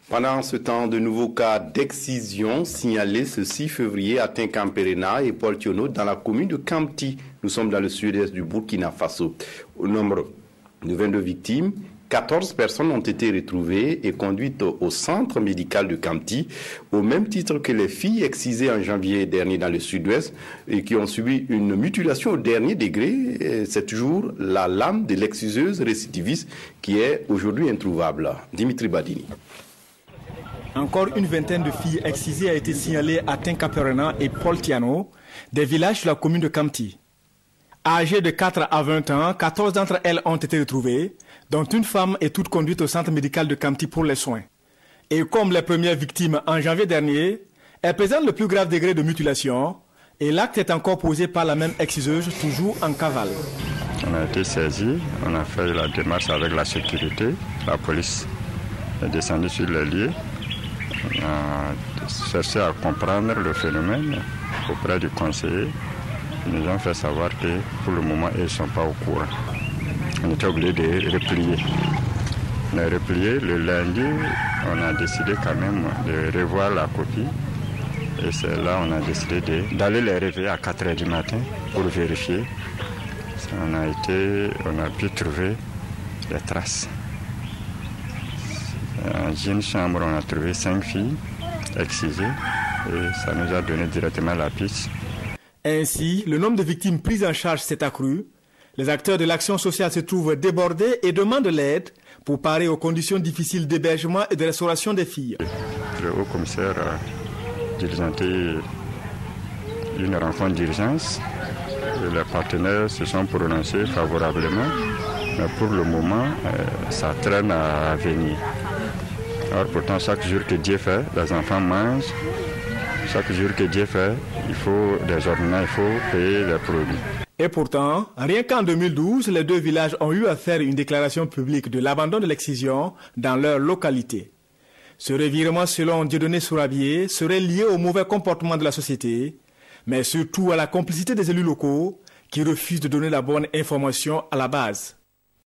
Pendant ce temps, de nouveaux cas d'excision signalés ce 6 février à Tinkamperena et Poltiono dans la commune de Kamti. Nous sommes dans le sud-est du Burkina Faso. Au nombre de 22 victimes, 14 personnes ont été retrouvées et conduites au centre médical de Kamti, au même titre que les filles excisées en janvier dernier dans le sud-ouest et qui ont subi une mutilation au dernier degré. C'est toujours la lame de l'exciseuse récidiviste qui est aujourd'hui introuvable. Dimitri Badini. Encore une vingtaine de filles excisées a été signalée à Tinkamperena et Poltiono, des villages de la commune de Kamti. Âgées de 4 à 20 ans, 14 d'entre elles ont été retrouvées, dont une femme est toute conduite au centre médical de Kamti pour les soins. Et comme les premières victimes en janvier dernier, elles présentent le plus grave degré de mutilation et l'acte est encore posé par la même exciseuse, toujours en cavale. On a été saisis, on a fait la démarche avec la sécurité, la police est descendue sur les lieux. On a cherché à comprendre le phénomène auprès du conseiller. Ils nous ont fait savoir que pour le moment, ils ne sont pas au courant. On était obligé de replier. On a replié. Le lundi, on a décidé quand même de revoir la copie. Et c'est là qu'on a décidé d'aller les réveiller à 4 h du matin pour vérifier. On a pu trouver des traces. Dans une chambre, on a trouvé 5 filles excisées et ça nous a donné directement la piste. Ainsi, le nombre de victimes prises en charge s'est accru. Les acteurs de l'action sociale se trouvent débordés et demandent l'aide pour parer aux conditions difficiles d'hébergement et de restauration des filles. Le haut commissaire a diligenté une rencontre d'urgence. Les partenaires se sont prononcés favorablement, mais pour le moment, ça traîne à venir. Alors pourtant, chaque jour que Dieu fait, les enfants mangent. Chaque jour que Dieu fait, il faut des ordonnances, il faut payer les produits. Et pourtant, rien qu'en 2012, les deux villages ont eu à faire une déclaration publique de l'abandon de l'excision dans leur localité. Ce revirement, selon Dieudonné Sourabié, serait lié au mauvais comportement de la société, mais surtout à la complicité des élus locaux qui refusent de donner la bonne information à la base.